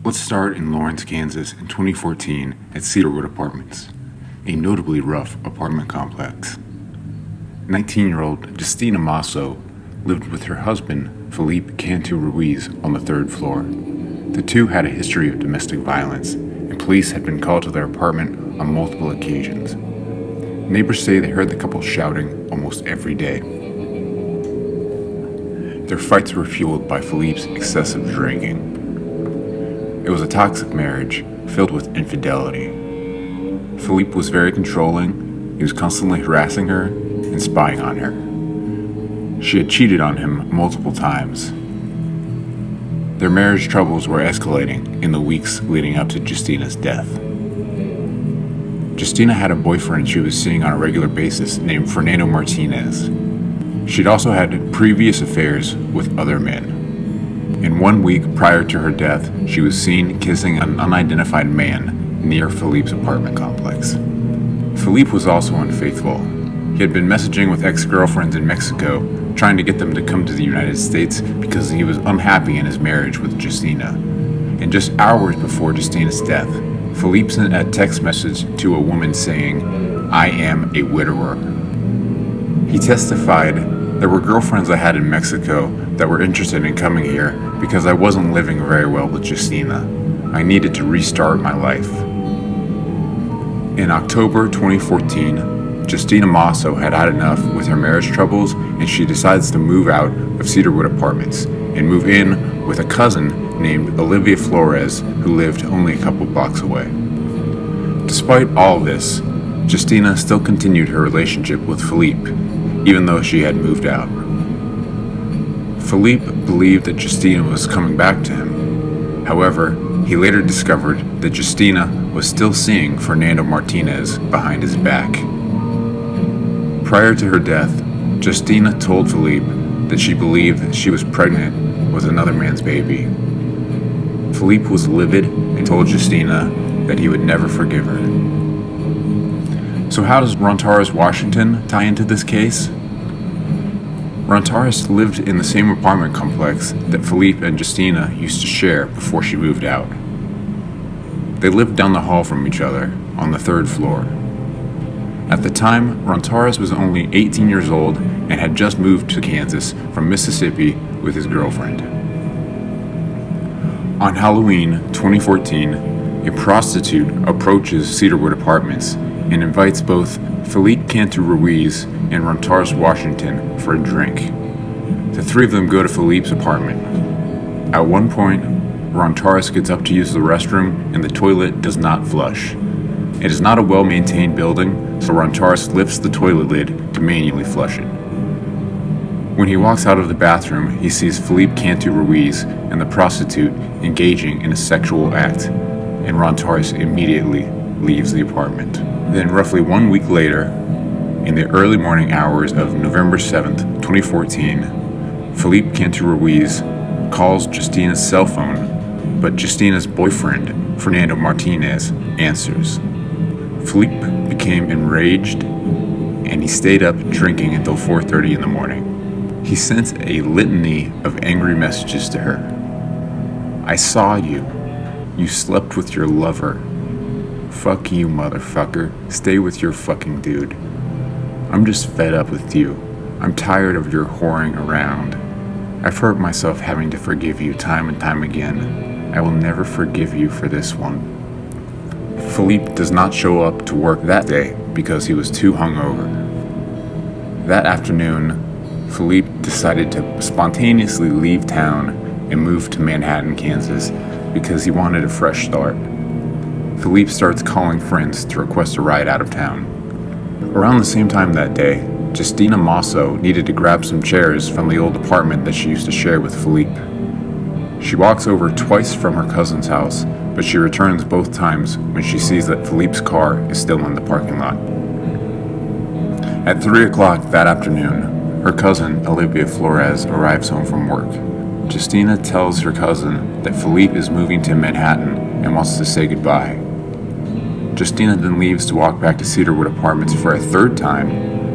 Let's start in Lawrence, Kansas in 2014 at Cedarwood Apartments, a notably rough apartment complex. 19-year-old Justina Mosso lived with her husband, Felipe Cantu Ruiz, on the third floor. The two had a history of domestic violence, and police had been called to their apartment on multiple occasions. Neighbors say they heard the couple shouting almost every day. Their fights were fueled by Felipe's excessive drinking. It was a toxic marriage filled with infidelity. Felipe was very controlling. He was constantly harassing her and spying on her. She had cheated on him multiple times. Their marriage troubles were escalating in the weeks leading up to Justina's death. Justina had a boyfriend she was seeing on a regular basis named Fernando Martinez. She'd also had previous affairs with other men. In 1 week prior to her death, she was seen kissing an unidentified man near Felipe's apartment complex. Felipe was also unfaithful. He had been messaging with ex-girlfriends in Mexico, trying to get them to come to the United States because he was unhappy in his marriage with Justina. And just hours before Justina's death, Felipe sent a text message to a woman saying, "I am a widower." He testified, "There were girlfriends I had in Mexico that were interested in coming here because I wasn't living very well with Justina. I needed to restart my life." In October 2014, Justina Mosso had had enough with her marriage troubles, and she decides to move out of Cedarwood Apartments and move in with a cousin named Olivia Flores, who lived only a couple blocks away. Despite all this, Justina still continued her relationship with Felipe, even though she had moved out. Felipe believed that Justina was coming back to him. However, he later discovered that Justina was still seeing Fernando Martinez behind his back. Prior to her death, Justina told Felipe that she believed she was pregnant with another man's baby. Felipe was livid and told Justina that he would never forgive her. So how does Rontarus Washington tie into this case? Rontarus lived in the same apartment complex that Felipe and Justina used to share before she moved out. They lived down the hall from each other, on the third floor. At the time, Rontarus was only 18 years old and had just moved to Kansas from Mississippi with his girlfriend. On Halloween 2014, a prostitute approaches Cedarwood Apartments and invites both Felipe Cantu Ruiz and Rontarus Washington for a drink. The three of them go to Felipe's apartment. At one point, Rontarus gets up to use the restroom and the toilet does not flush. It is not a well-maintained building, so Rontarus lifts the toilet lid to manually flush it. When he walks out of the bathroom, he sees Felipe Cantu Ruiz and the prostitute engaging in a sexual act, and Rontarus immediately leaves the apartment. Then roughly 1 week later, in the early morning hours of November 7th, 2014, Felipe Cantu Ruiz calls Justina's cell phone, but Justina's boyfriend, Fernando Martinez, answers. Felipe became enraged, and he stayed up drinking until 4:30 in the morning. He sent a litany of angry messages to her. "I saw you. You slept with your lover. Fuck you, motherfucker. Stay with your fucking dude. I'm just fed up with you. I'm tired of your whoring around. I've hurt myself having to forgive you time and time again. I will never forgive you for this one." Felipe does not show up to work that day because he was too hungover. That afternoon, Felipe decided to spontaneously leave town and move to Manhattan, Kansas, because he wanted a fresh start. Felipe starts calling friends to request a ride out of town. Around the same time that day, Justina Mosso needed to grab some chairs from the old apartment that she used to share with Felipe. She walks over twice from her cousin's house, but she returns both times when she sees that Felipe's car is still in the parking lot. At 3 o'clock that afternoon, her cousin, Olivia Flores, arrives home from work. Justina tells her cousin that Felipe is moving to Manhattan and wants to say goodbye. Justina then leaves to walk back to Cedarwood Apartments for a third time,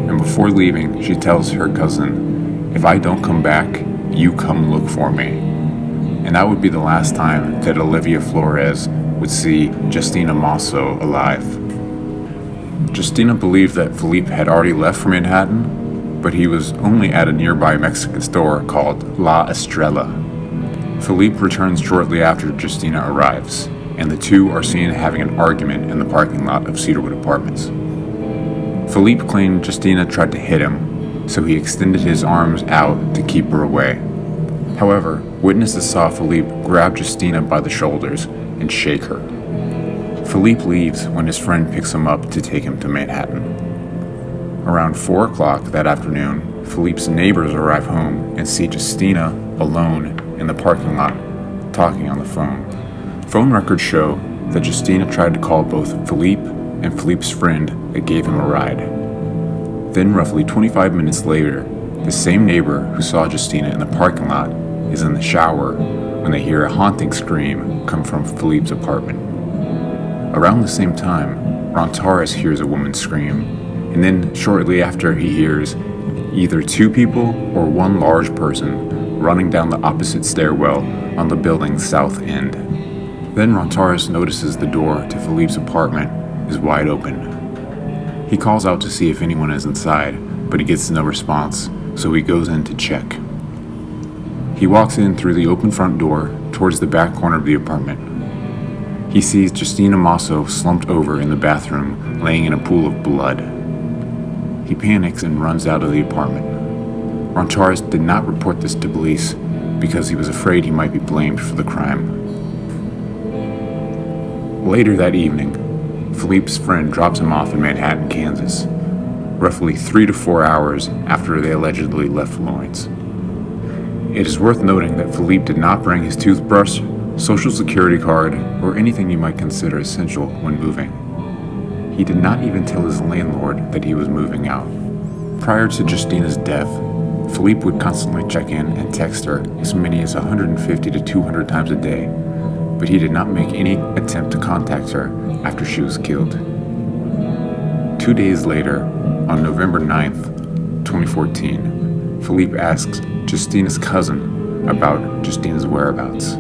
and before leaving, she tells her cousin, "If I don't come back, you come look for me." and that would be the last time that Olivia Flores would see Justina Mosso alive. Justina believed that Felipe had already left for Manhattan, but he was only at a nearby Mexican store called La Estrella. Felipe returns shortly after Justina arrives, and the two are seen having an argument in the parking lot of Cedarwood Apartments. Felipe claimed Justina tried to hit him, so he extended his arms out to keep her away. However, witnesses saw Felipe grab Justina by the shoulders and shake her. Felipe leaves when his friend picks him up to take him to Manhattan. Around 4 o'clock that afternoon, Felipe's neighbors arrive home and see Justina alone in the parking lot, talking on the phone. Phone records show that Justina tried to call both Felipe and Felipe's friend that gave him a ride. Then, roughly 25 minutes later, the same neighbor who saw Justina in the parking lot is in the shower when they hear a haunting scream come from Felipe's apartment. Around the same time, Rontarus hears a woman scream, and then shortly after he hears either 2 people or 1 large person running down the opposite stairwell on the building's south end. Then Rontarus notices the door to Felipe's apartment is wide open. He calls out to see if anyone is inside, but he gets no response, so he goes in to check. He walks in through the open front door towards the back corner of the apartment. He sees Justina Mosso slumped over in the bathroom, laying in a pool of blood. He panics and runs out of the apartment. Rontarus did not report this to police because he was afraid he might be blamed for the crime. Later that evening, Felipe's friend drops him off in Manhattan, Kansas, roughly 3 to 4 hours after they allegedly left Lawrence. It is worth noting that Felipe did not bring his toothbrush, social security card, or anything you might consider essential when moving. He did not even tell his landlord that he was moving out. Prior to Justina's death, Felipe would constantly check in and text her as many as 150 to 200 times a day, but he did not make any attempt to contact her after she was killed. 2 days later, on November 9th, 2014, Felipe asks Justina's cousin about Justina's whereabouts.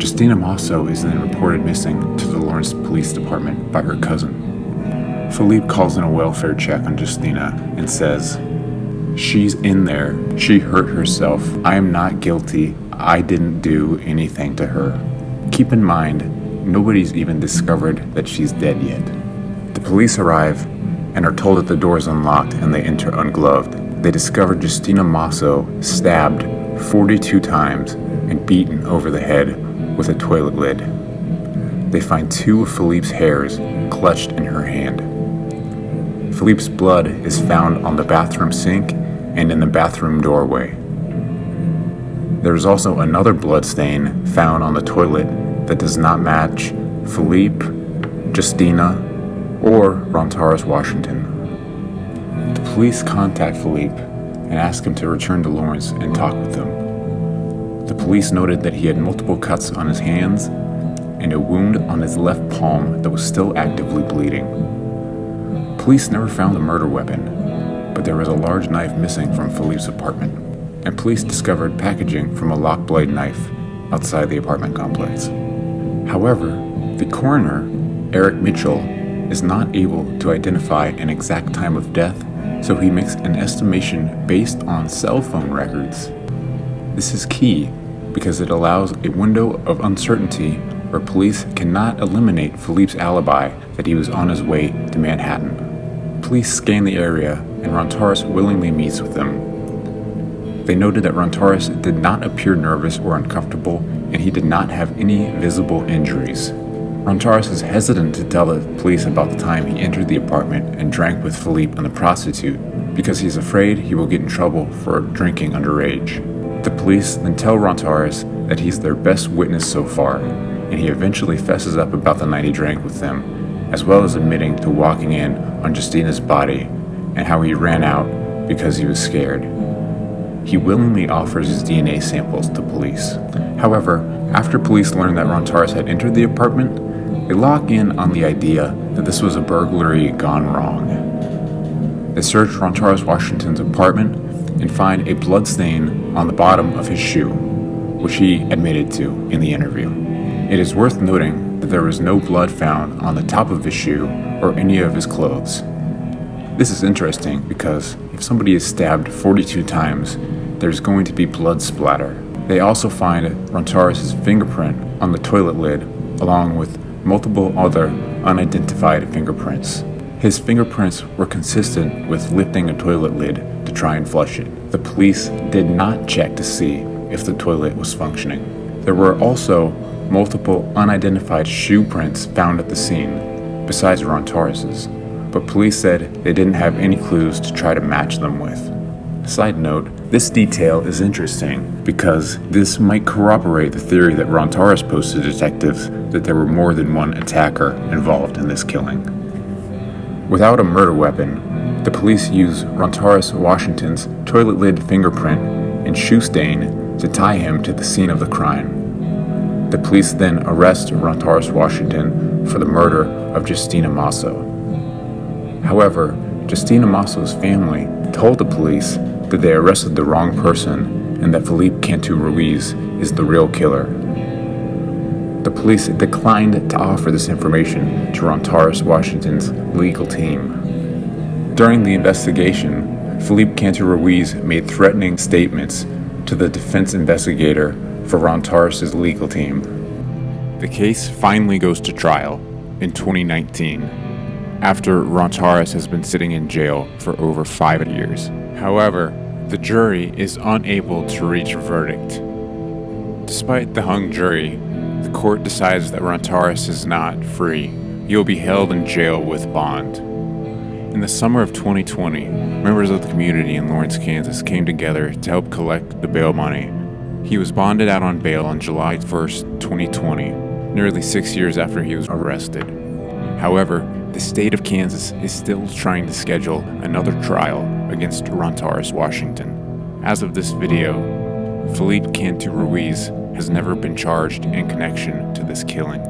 Justina Mosso is then reported missing to the Lawrence Police Department by her cousin. Felipe calls in a welfare check on Justina and says, "She's in there. She hurt herself. I am not guilty. I didn't do anything to her." Keep in mind, nobody's even discovered that she's dead yet. The police arrive and are told that the door is unlocked and they enter ungloved. They discover Justina Mosso stabbed 42 times and beaten over the head with a toilet lid. They find 2 of Felipe's hairs clutched in her hand. Felipe's blood is found on the bathroom sink and in the bathroom doorway. There is also another blood stain found on the toilet that does not match Felipe, Justina, or Rontarus Washington. The police contact Felipe and ask him to return to Lawrence and talk with them. The police noted that he had multiple cuts on his hands and a wound on his left palm that was still actively bleeding. Police never found the murder weapon, but there was a large knife missing from Felipe's apartment, and police discovered packaging from a lock blade knife outside the apartment complex. However, the coroner, Eric Mitchell, is not able to identify an exact time of death, so he makes an estimation based on cell phone records. This is key because it allows a window of uncertainty where police cannot eliminate Felipe's alibi that he was on his way to Manhattan. Police scan the area and Rontarus willingly meets with them. They noted that Rontarus did not appear nervous or uncomfortable, and he did not have any visible injuries. Rontarus is hesitant to tell the police about the time he entered the apartment and drank with Felipe and the prostitute because he's afraid he will get in trouble for drinking underage. The police then tell Rontarus that he's their best witness so far, and he eventually fesses up about the night he drank with them, as well as admitting to walking in on Justina's body and how he ran out because he was scared. He willingly offers his DNA samples to police. However, after police learn that Rontarus had entered the apartment, they lock in on the idea that this was a burglary gone wrong. They search Rontarus Washington's apartment and find a blood stain on the bottom of his shoe. which he admitted to in the interview. It is worth noting that there was no blood found on the top of his shoe or any of his clothes. This is interesting because if somebody is stabbed 42 times, there's going to be blood splatter. They also find Rontarus' fingerprint on the toilet lid, along with multiple other unidentified fingerprints. His fingerprints were consistent with lifting a toilet lid to try and flush it. The police did not check to see if the toilet was functioning. There were also multiple unidentified shoe prints found at the scene, besides Rontarus's, but police said they didn't have any clues to try to match them with. Side note, this detail is interesting because this might corroborate the theory that Rontarus posed to detectives that there were more than one attacker involved in this killing. Without a murder weapon, the police used Rontarus Washington's toilet lid fingerprint and shoe stain to tie him to the scene of the crime. The police then arrest Rontarus Washington for the murder of Justina Mosso. However, Justina Mosso's family told the police that they arrested the wrong person and that Felipe Cantu Ruiz is the real killer. The police declined to offer this information to Rontarus Washington's legal team. During the investigation, Felipe Cantu Ruiz made threatening statements to the defense investigator for Rontarus' legal team. The case finally goes to trial in 2019, after Rontarus has been sitting in jail for over 5 years. However, the jury is unable to reach a verdict. Despite the hung jury, the court decides that Rontarus is not free. He will be held in jail with bond. In the summer of 2020, members of the community in Lawrence, Kansas came together to help collect the bail money. He was bonded out on bail on July 1st, 2020, nearly 6 years after he was arrested. However, the state of Kansas is still trying to schedule another trial against Rontarus Washington. As of this video, Felipe Cantu Ruiz has never been charged in connection to this killing.